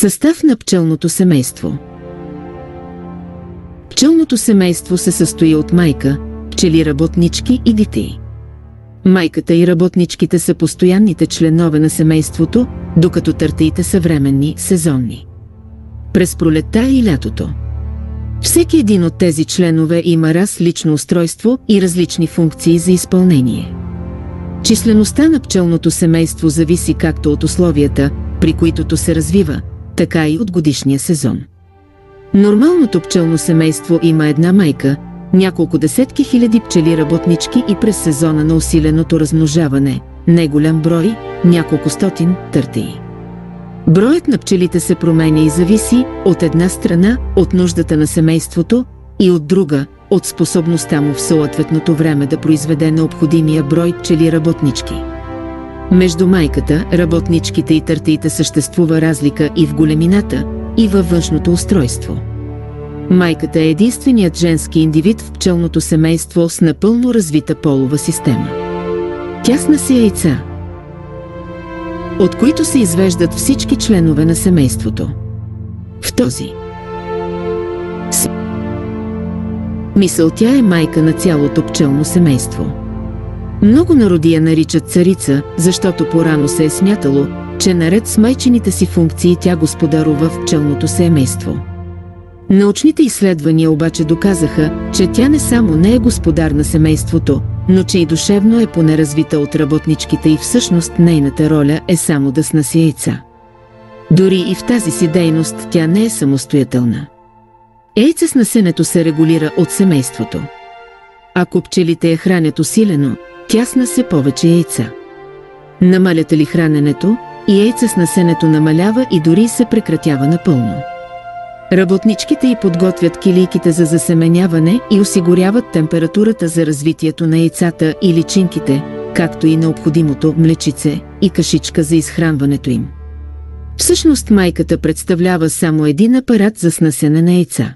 Състав на пчелното семейство. Пчелното семейство се състои от майка, пчели-работнички и дете. Майката и работничките са постоянните членове на семейството, докато търтеите са временни, сезонни. През пролетта и лятото. Всеки един от тези членове има различно устройство и различни функции за изпълнение. Числеността на пчелното семейство зависи както от условията, при които то се развива, така и от годишния сезон. Нормалното пчелно семейство има една майка, няколко десетки хиляди пчели-работнички и през сезона на усиленото размножаване, неголям брой, няколко стотин търтеи. Броят на пчелите се променя и зависи, от една страна, от нуждата на семейството и от друга, от способността му в съответното време да произведе необходимия брой пчели-работнички. Между майката, работничките и търтеите съществува разлика и в големината, и във външното устройство. Майката е единственият женски индивид в пчелното семейство с напълно развита полова система. Тя снася яйца, от които се извеждат всички членове на семейството. В този смисъл тя е майка на цялото пчелно семейство. Много народи я наричат царица, защото порано се е смятало, че наред с майчините си функции тя господарува в пчелното семейство. Научните изследвания обаче доказаха, че тя не само не е господар на семейството, но че и душевно е понеразвита от работничките и всъщност нейната роля е само да снася яйца. Дори и в тази си дейност тя не е самостоятелна. Яйцеснасенето се регулира от семейството. Ако пчелите я хранят усилено, тя снася повече яйца. Намаляте ли храненето, и яйцеснасенето намалява и дори се прекратява напълно. Работничките й подготвят килийките за засеменяване и осигуряват температурата за развитието на яйцата и личинките, както и необходимото млечице и кашичка за изхранването им. Всъщност майката представлява само един апарат за снасене на яйца.